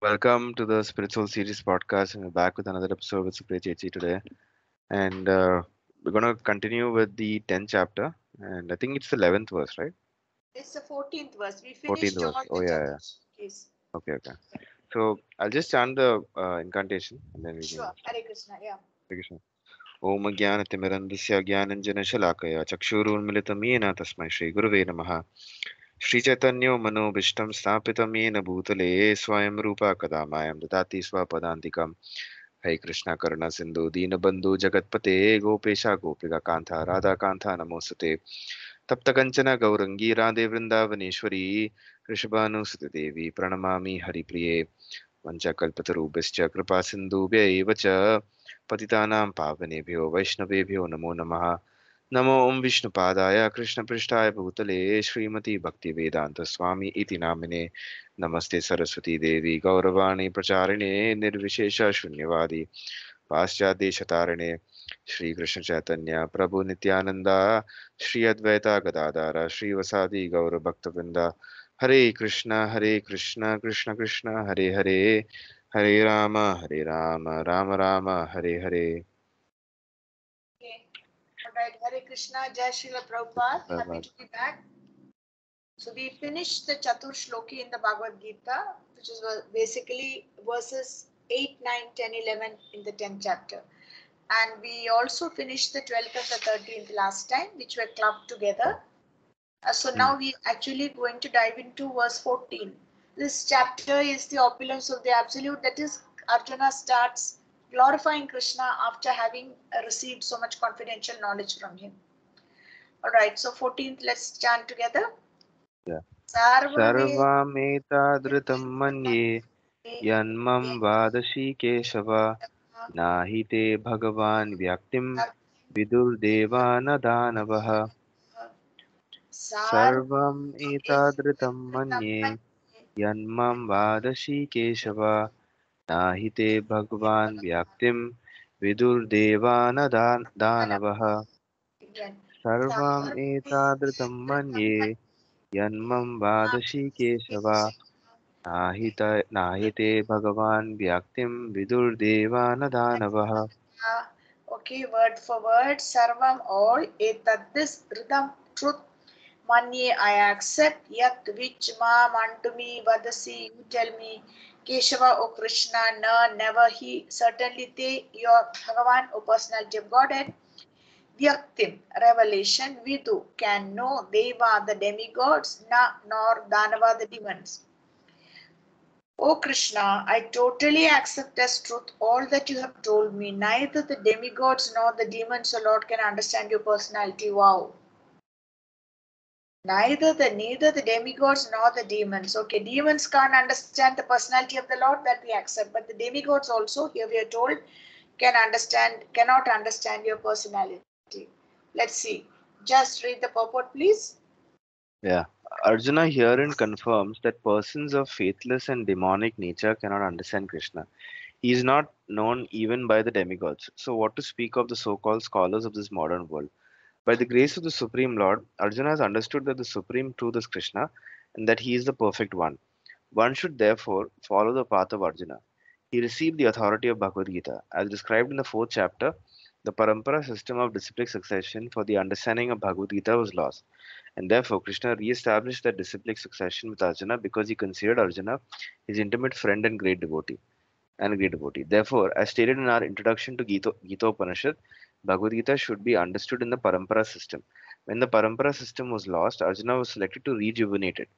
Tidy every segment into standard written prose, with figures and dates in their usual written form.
Welcome to the Spiritual Series podcast, and we're back with another episode with Supriya Chechi today. And we're gonna continue with the 10th chapter, and I think it's the 11th verse, right? It's the 14th verse. We 14th finished verse. all Oh the yeah, yeah. chapters. Yes. Okay, okay. So I'll just chant the incantation, and then we can Sure. start. Hare Krishna. Yeah. Thank you, sir. Om Jnanatimirandasya Jnananjana Chakshurunmilitam Yena Tasmai Shri Gurave Namaha Shri Chaitanya Manobishtam Sthapitam Yena Bhutale Swayam Rupa Kadamayam Dadati Swapadantikam Hare Krishna Karuna Sindhu Deenabandhu Jagatpate Gopesha Gopika Kantha Radha Kantha Namostate Tapta Kanchana Gaurangi Radhe Vrindavaneshwari Rishabhanusati Devi Pranamami Haripriye Vanchakalpatarubhascha Kripa Sindhubhya Evacha Patitanam Pavanebhyo Vaishnavebhyo Namo Namaha Namo Om Vishnupadaya Krishna Prishtaya Bhutale Srimati Bhakti Vedanta Swami Iti Namine Namaste Saraswati Devi Gauravani Pracharine Nirvishesha Shunyavadi पाश्चात्यदेशतारिणे Shrikrishna Chaitanya Prabhu Nityananda Shri Advaita Gadadhar श्रीवसादि गौरभक्तवृंदा Hare Krishna Krishna Krishna Hare Hare Hare Ram Ram Ram Hare Hare Okay. All right. Hare Krishna. Jai Srila Prabhupada. Happy to be back. So we finished the Chatur Shloki in the Bhagavad Gita, which is basically verses 8, 9, 10, 11 in the 10th chapter. And we also finished the 12th and the 13th last time, which were clubbed together. So Hmm. now we actually going to dive into verse 14. This chapter is the opulence of the absolute. That is, Arjuna starts glorifying Krishna after having received so much confidential knowledge from him. All right, so 14th, let's chant together. Yeah. Sarvame सर्वमेतादृतं मन्ये यन्मं वादशी केशव नाही ते भगवान् व्यक्तिं विदुर्देवा न दानवः सर्वम् एतादृतं मन्ये यन्मं वादशी केशव नहि ते भगवान् व्यक्तिं दानवः again. सर्वम् एतादृतं मन्ये यन्मं वादशी केशव नहि ते भगवान् व्यक्तिं दानवः Okay, word for word. Sarvam all. Etad this rhythm truth. Manye I accept. Yat which ma unto me vadasi. You tell me. Keshava O Krishna. No, never he. Certainly they. Your Bhagavan O personality of Godhead. Vyaktim, revelation. Vidu, can know. Deva, the demigods. Na, nor Danava, the demons. O Krishna, I totally accept as truth all that you have told me. Neither the demigods nor the demons, O Lord, can understand your personality. Wow. Neither the demigods nor the demons. Okay, demons can't understand the personality of the Lord, that we accept. But the demigods also, here we are told, cannot understand your personality. Let's see. Just read the purport, please. Yeah. Arjuna herein confirms that persons of faithless and demonic nature cannot understand Krishna. He is not known even by the demigods. So, what to speak of the so called scholars of this modern world? By the grace of the Supreme Lord, Arjuna has understood that the Supreme Truth is Krishna and that he is the perfect one. One should therefore follow the path of Arjuna. He received the authority of Bhagavad Gita. As described in the fourth chapter, the parampara system of disciplic succession for the understanding of Bhagavad Gita was lost. And therefore, Krishna re-established that disciplic succession with Arjuna because he considered Arjuna his intimate friend and great devotee. Therefore, as stated in our introduction to Gita Upanishad, Bhagavad Gita should be understood in the parampara system. When the parampara system was lost, Arjuna was selected to rejuvenate it.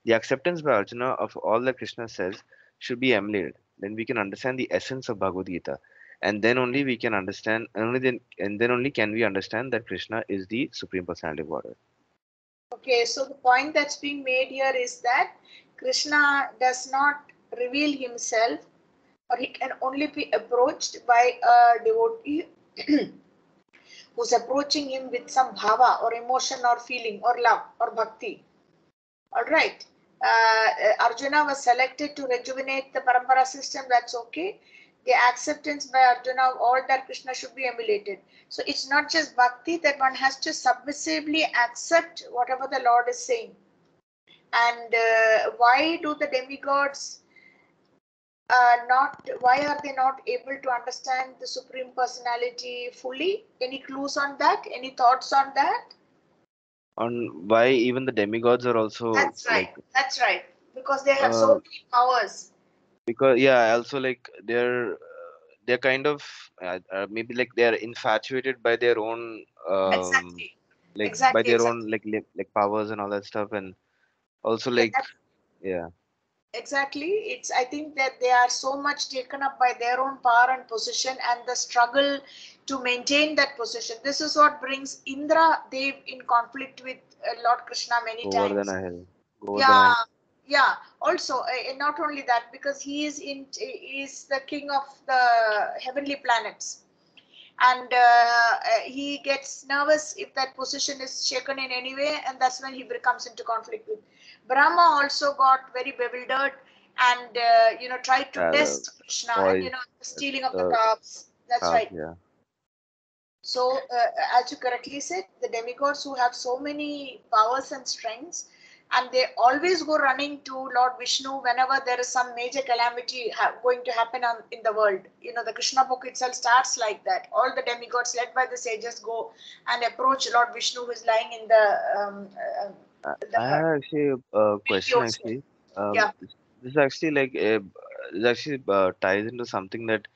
The acceptance by Arjuna of all that Krishna says should be emulated. Then we can understand the essence of Bhagavad Gita, and then only we can understand. And then only can we understand that Krishna is the supreme personality of Godhead. Okay, so the point that's being made here is that Krishna does not reveal himself, or he can only be approached by a devotee who's approaching him with some bhava or emotion or feeling or love or bhakti. All right. Arjuna was selected to rejuvenate the parampara system. That's okay. The acceptance by Arjuna of all that Krishna should be emulated. So it's not just bhakti that one has to submissively accept whatever the Lord is saying. And why do the demigods why are they not able to understand the Supreme Personality fully? Any clues on that? Any thoughts on that? On why even the demigods are also That's right. like That's right. Because they have so uh many powers. because yeah, also like they're kind of maybe like they're infatuated by their own Exactly. like by Exactly. their own Exactly. like powers and all that stuff, and also Yeah, like that's yeah, exactly. It's, I think that they are so much taken up by their own power and position and the struggle to maintain that position. This is what brings Indra Dev in conflict with Lord Krishna many times. Govardhana Hill, Yeah, Govardhana yeah. Also, not only that, because he is the king of the heavenly planets, and he gets nervous if that position is shaken in any way, and that's when he comes into conflict with Brahma. Also got very bewildered and tried to yeah, the test Krishna, and boys, stealing of the the calves. That's calf, right. yeah. So, as you correctly said, the demigods who have so many powers and strengths, and they always go running to Lord Vishnu whenever there is some major calamity going to happen in the world. The Krishna book itself starts like that. All the demigods, led by the sages, go and approach Lord Vishnu, who is lying in I the have actually a milky question ocean. actually. Yeah, This actually like this actually ties into something that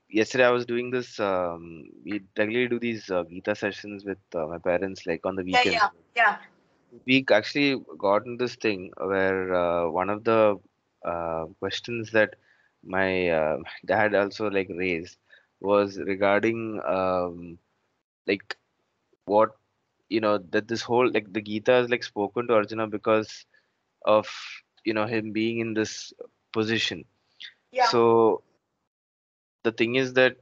yesterday I was doing this. We regularly do these Gita sessions with my parents, like on the yeah, weekends. yeah, yeah. We actually got in this thing where one of the questions that my dad also like raised was regarding like what that this whole like the Gita is like spoken to Arjuna because of him being in this position. Yeah. So the thing is that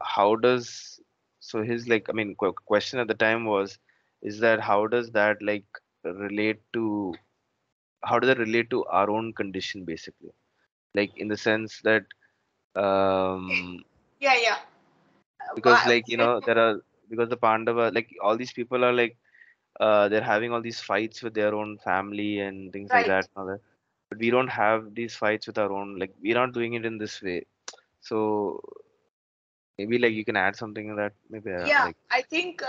how does so his like I mean question at the time was is that how does that like relate to how does it relate to our own condition basically, like in the sense that Okay. um Yeah, yeah. because like there are because the Pandava like all these people are like they're having all these fights with their own family and things like Right. that and all that. But we don't have these fights with our own, like we're not doing it in this way. So maybe like you can add something in that, maybe Yeah, like I think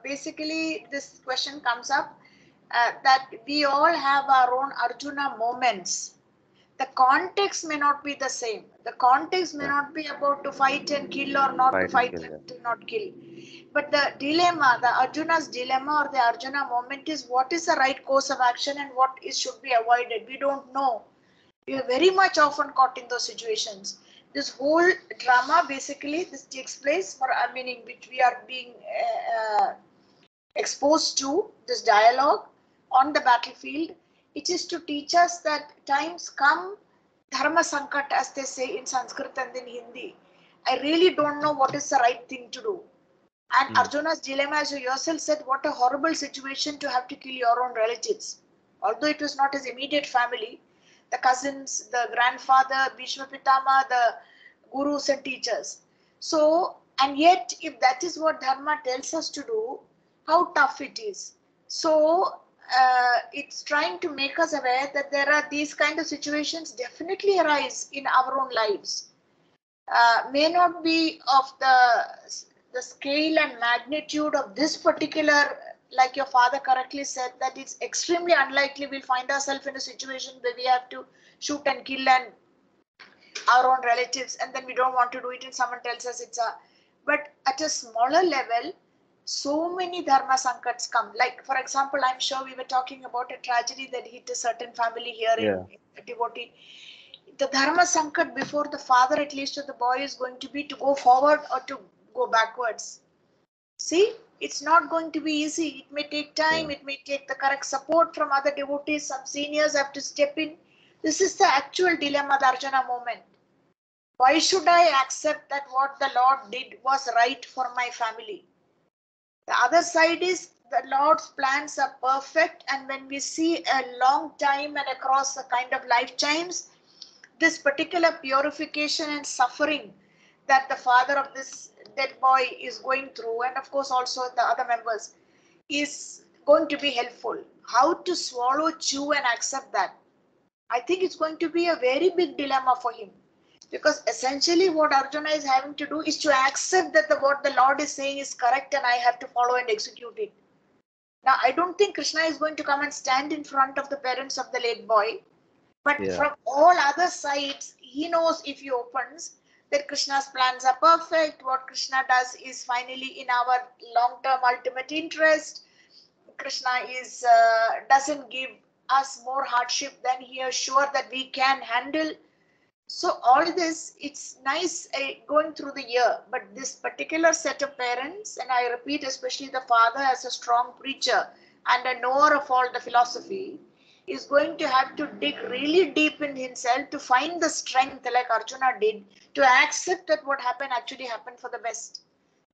basically this question comes up that we all have our own Arjuna moments. The context may not be the same. The context may yeah, not be about to fight and kill or not to fight and fight kill. Yeah. and to not kill. But the dilemma, the Arjuna's dilemma or the Arjuna moment is what is the right course of action and what is should be avoided. We don't know. We are very much often caught in those situations. This whole drama basically this takes place for a meaning which we are being exposed to this dialogue on the battlefield. It is to teach us that times come, dharma sankat, as they say in Sanskrit and in Hindi. I really don't know what is the right thing to do. And Hmm. Arjuna's dilemma, as you yourself said, what a horrible situation to have to kill your own relatives. Although it was not his immediate family, the cousins, the grandfather, Bhishma Pitama, the gurus and teachers. So, and yet, if that is what Dharma tells us to do, how tough it is. So, it's trying to make us aware that there are these kind of situations definitely arise in our own lives, may not be of the scale and magnitude of this particular, like your father correctly said, that it's extremely unlikely we'll find ourselves in a situation where we have to shoot and kill and our own relatives, and then we don't want to do it and someone tells us it's a, but at a smaller level so many dharma sankats come. Like for example, I'm sure we were talking about a tragedy that hit a certain family here Yeah. in a devotee. The dharma sankat before the father, at least of the boy, is going to be to go forward or to go backwards. See, it's not going to be easy. It may take Yeah. time, it may take the correct support from other devotees, some seniors have to step in. This is the actual dilemma, the Arjuna moment. Why should I accept that what the Lord did was right for my family? The other side is the Lord's plans are perfect, and when we see a long time and across a kind of lifetimes, this particular purification and suffering that the father of this dead boy is going through, and of course also the other members, is going to be helpful. How to swallow, chew, and accept that. I think it's going to be a very big dilemma for him. Because essentially what Arjuna is having to do is to accept that what the Lord is saying is correct and I have to follow and execute it. Now, I don't think Krishna is going to come and stand in front of the parents of the late boy. But Yeah. from all other sides, he knows if he opens that Krishna's plans are perfect. What Krishna does is finally in our long-term ultimate interest. Krishna is doesn't give us more hardship than he is sure that we can handle. So all this, it's nice going through the year, but this particular set of parents, and I repeat, especially the father as a strong preacher and a knower of all the philosophy, is going to have to dig really deep in himself to find the strength like Arjuna did to accept that what happened actually happened for the best.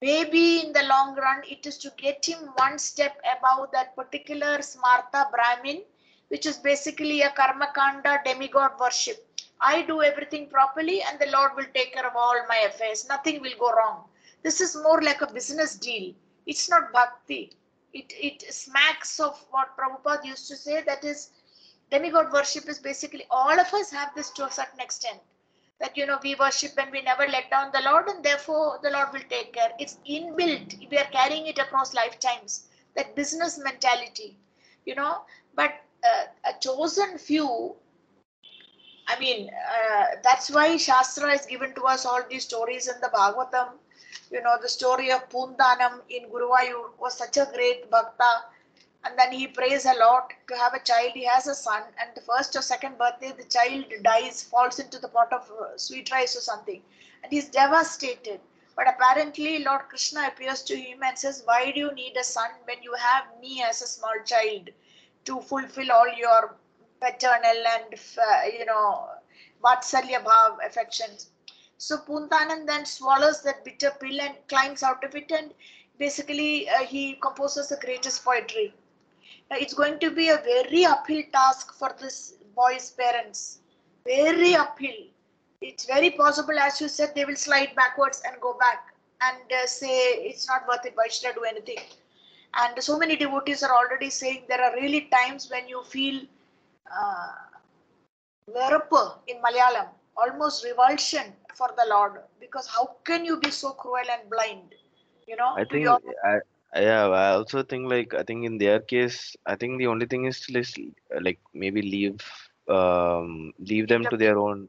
Maybe in the long run, it is to get him one step above that particular Smartha Brahmin, which is basically a Karmakanda demigod worship. I do everything properly and the Lord will take care of all my affairs. Nothing will go wrong. This is more like a business deal. It's not bhakti. It smacks of what Prabhupada used to say, that is, demigod worship is basically all of us have this to a certain extent. That we worship and we never let down the Lord, and therefore the Lord will take care. It's inbuilt. We are carrying it across lifetimes. That business mentality, you know. But a chosen few, I mean, that's why Shastra is given to us all these stories in the Bhagavatam. The story of Pundanam in Guruvayur was such a great bhakta. And then he prays a lot to have a child. He has a son, and the first or second birthday, the child dies, falls into the pot of sweet rice or something. And he's devastated. But apparently, Lord Krishna appears to him and says, why do you need a son when you have me as a small child to fulfill all your paternal and vatsalya bhav affections? So Puntanan then swallows that bitter pill and climbs out of it, and basically he composes the greatest poetry. Now, it's going to be a very uphill task for this boy's parents. Very uphill. It's very possible, as you said, they will slide backwards and go back and say it's not worth it. Why should I do anything? And so many devotees are already saying there are really times when you feel uh, verupa in Malayalam, almost revulsion for the Lord, because how can you be so cruel and blind, I to your think yeah, I also think like I think in their case, I think the only thing is to like maybe leave leave them them to be. their own,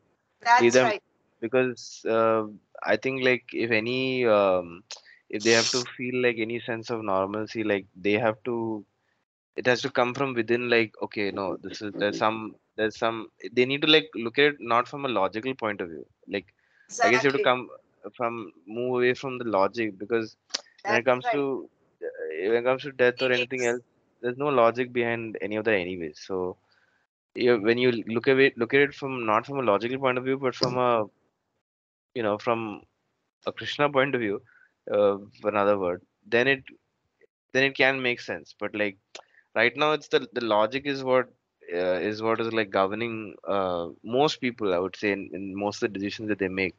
leave That's them right. because I think like if any if they have to feel like any sense of normalcy, like they have to, it has to come from within. Like okay, no, this is there's some they need to like look at it not from a logical point of view. Like I guess you have to Exactly. come from move away from the logic because when it That's comes right. to when it comes to death or anything Feelings. else, there's no logic behind any of that anyways. So when you look at it from not from a logical point of view, but from a from a Krishna point of view, for another word, then it can make sense. But like right now, it's the logic is what is like governing most people. I would say in most of the decisions that they make.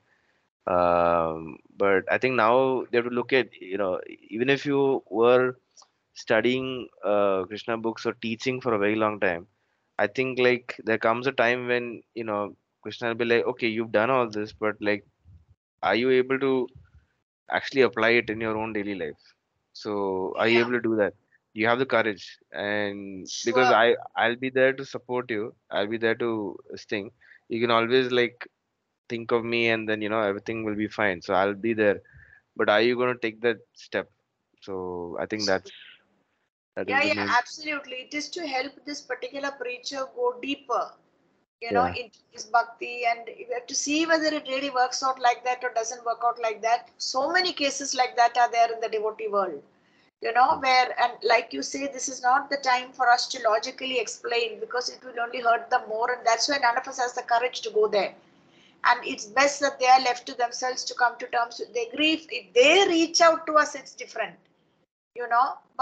But I think now they have to look at even if you were studying Krishna books or teaching for a very long time, I think like there comes a time when Krishna will be like, okay, you've done all this, but like, are you able to actually apply it in your own daily life? So are you Yeah, able to do that? You have the courage, and because sure. I'll be there to support you, I'll be there to sting. You can always like think of me, and then everything will be fine. So I'll be there. But are you going to take that step? So I think that is Yeah, the yeah, main. absolutely. It is to help this particular preacher go deeper, Yeah. into his bhakti, and you have to see whether it really works out like that or doesn't work out like that. So many cases like that are there in the devotee world, where, and like you say, this is not the time for us to logically explain because it will only hurt them more, and that's why none of us has the courage to go there. And it's best that they are left to themselves to come to terms with their grief. If they reach out to us, it's different,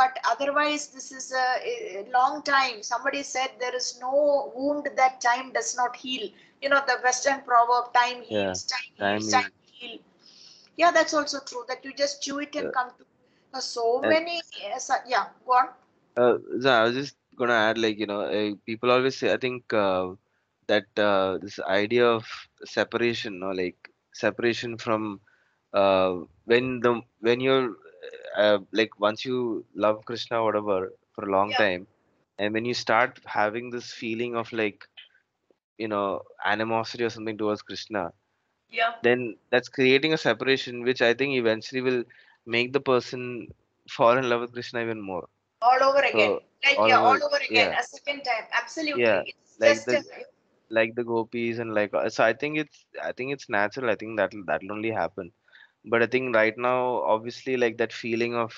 but otherwise this is a long time. Somebody said there is no wound that time does not heal. The Western proverb, time Yeah. heals, time heals, Time is. time heal. Yeah, that's also true, that you just chew it and Uh, come to so and many. Yeah, go on. so I was just gonna add, like, people always say, I think, that this idea of separation, no, like separation from when you're like once you love Krishna whatever for a long Yeah, time, and when you start having this feeling of like, animosity or something towards Krishna, yeah. then that's creating a separation which I think eventually will make the person fall in love with Krishna even more. All over So again. Like, all yeah, over, all over again, yeah, a second time. yeah, Absolutely. It's like just the a, gopis and like, so I think it's natural. I think that'll only happen. But I think right now, obviously, like that feeling of,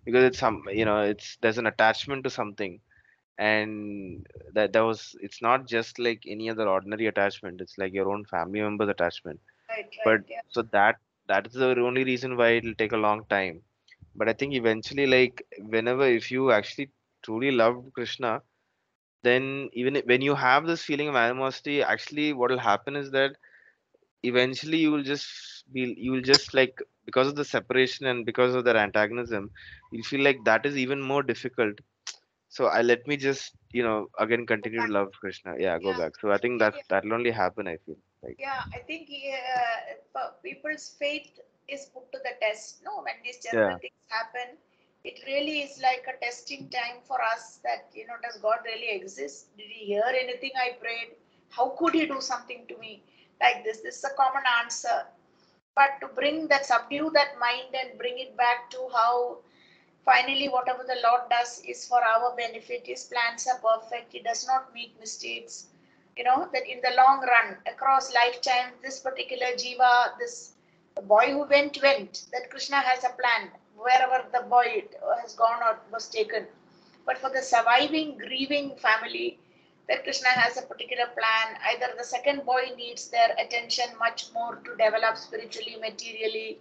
because it's there's an attachment to something, and that was it's not just like any other ordinary attachment. It's like your own family member's attachment. right, But right. Yeah. so that is the only reason why it'll take a long time. But I think eventually, like whenever if you actually truly love Krishna, then when you have this feeling of animosity, actually what will happen is that eventually you will just like, because of the separation and because of their antagonism, you'll feel like that is even more difficult. So I let me just again Go continue to back. love Krishna. Yeah, go Yeah. back. So I think Yeah, that yeah. that'll only happen, I feel like. Yeah, I think people's faith is put to the test. No, when these terrible Yeah, things happen, it really is like a testing time for us that, does God really exist? Did He hear anything I prayed? How could He do something to me like this? This is a common answer. But to bring that, subdue that mind and bring it back to how finally whatever the Lord does is for our benefit. His plans are perfect. He does not make mistakes. That in the long run, across lifetime, this particular jiva, this boy who went, that Krishna has a plan wherever the boy has gone or was taken. But for the surviving, grieving family, that Krishna has a particular plan. Either the second boy needs their attention much more to develop spiritually, materially,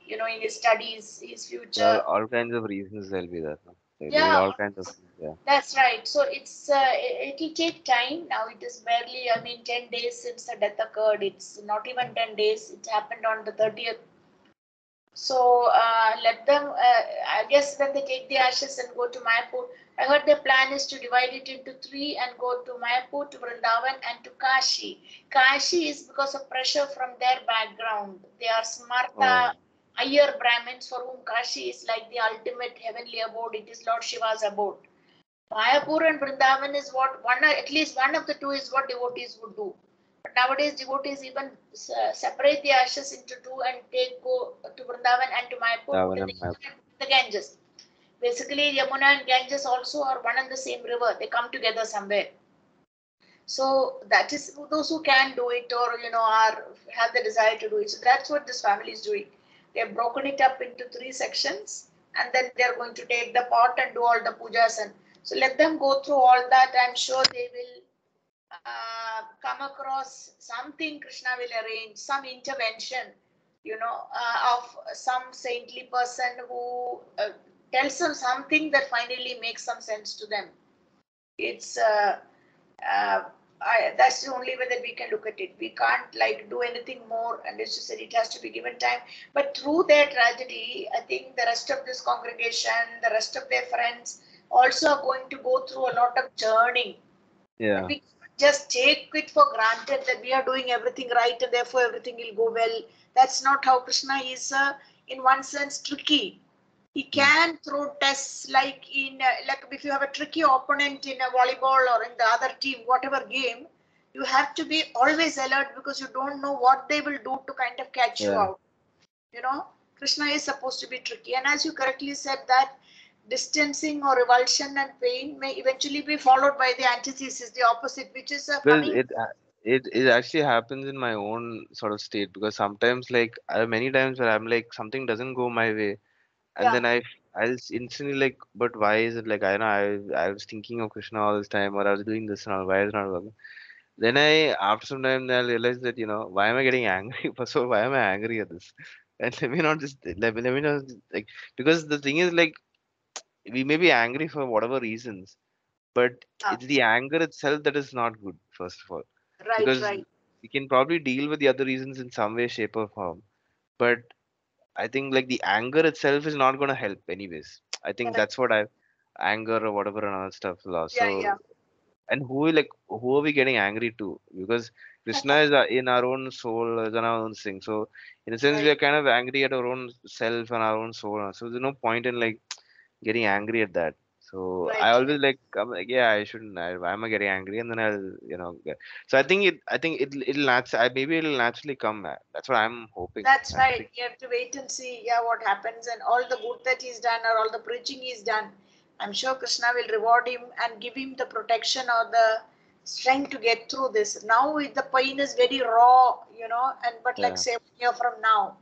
in his studies, his all, future. all kinds of reasons there'll be there, no? There'll be Yeah, all kinds of things. Yeah, that's right. So it'll take time. Now it is barely, 10 days since the death occurred. It's not even 10 days. It happened on the 30th. So let them, I guess when they take the ashes and go to Mayapur, I heard their plan is to divide it into three and go to Mayapur, to Vrindavan, and to Kashi. Kashi is because of pressure from their background. They are oh, Smarta Iyer Brahmins for whom Kashi is like the ultimate heavenly abode. It is Lord Shiva's abode. Mayapur and Vrindavan is what one, at least one of the two is what devotees would do. But nowadays, devotees even separate the ashes into two and go to Vrindavan and to Mayapur, put in the Davanam map. Yamuna and put in the Ganges. Basically, Yamuna and Ganges also are one and the same river. They come together somewhere. So that is those who can do it, or are have the desire to do it. So that's what this family is doing. They have broken it up into three sections, and then they are going to take the pot and do all the pujas. And so let them go through all that. I'm sure they will come across something. Krishna will arrange some intervention, of some saintly person who tells them something that finally makes some sense to them. It's uh, that's the only way that we can look at it. We can't like do anything more, and it's just that it has to be given time. But through their tragedy, I think the rest of this congregation, the rest of their friends, also are going to go through a lot of churning, and Yeah, we just take it for granted that we are doing everything right and therefore everything will go well. That's not how Krishna is. In one sense, tricky. He mm, can throw tests like if you have a tricky opponent in a volleyball or in the other team, whatever game, you have to be always alert because you don't know what they will do to kind of catch you yeah. out. you know Krishna is supposed to be tricky, and as you correctly said, that distancing or revulsion and pain may eventually be followed by the antithesis, the opposite, which is Because coming. it actually happens in my own sort of state, because sometimes like I have many times where I'm like something doesn't go my way, and Yeah, then instantly like, but why is it like, I know I was thinking of Krishna all this time, or I was doing this and all, why is it not working? Then after some time I realized that, why am I getting angry? So why am I angry at this? And let me not just let me not like, because the thing is like, we may be angry for whatever reasons, but yeah, it's the anger itself that is not good, first of all, right, because right, we can probably deal with the other reasons in some way, shape, or form. But I think like the anger itself is not going to help anyways. I think correct. that's what I anger or whatever and other stuff lost. Yeah, So yeah, And who are we getting angry to? Because Krishna is in our own soul, is in our own thing. So in a sense, we Right, are kind of angry at our own self and our own soul. So there's no point in like getting angry at that. So I right, always like I'm like, yeah, I shouldn't. Why am I getting angry? And then I'll get. So maybe it'll naturally come. That's what I'm hoping. that's I right. think. You have to wait and see, yeah, what happens, and all the good that he's done or all the preaching he's done. I'm sure Krishna will reward him and give him the protection or the strength to get through this. Now the pain is very raw, and but like Yeah. say 1 year from now,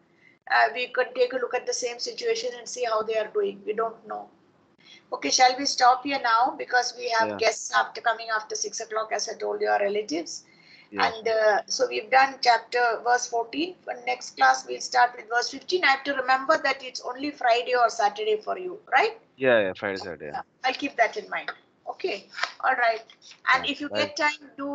we could take a look at the same situation and see how they are doing. We don't know. Okay, shall we stop here now because we have Yeah. guests after coming after 6 o'clock, as I told you, our relatives. Yeah. And so we've done chapter verse 14. For next class, we'll start with verse 15. I have to remember that it's only Friday or Saturday for you, right? Yeah. Yeah. Friday, Saturday. Yeah. I'll keep that in mind. Okay, all right. And Yeah. if you Bye. get time, do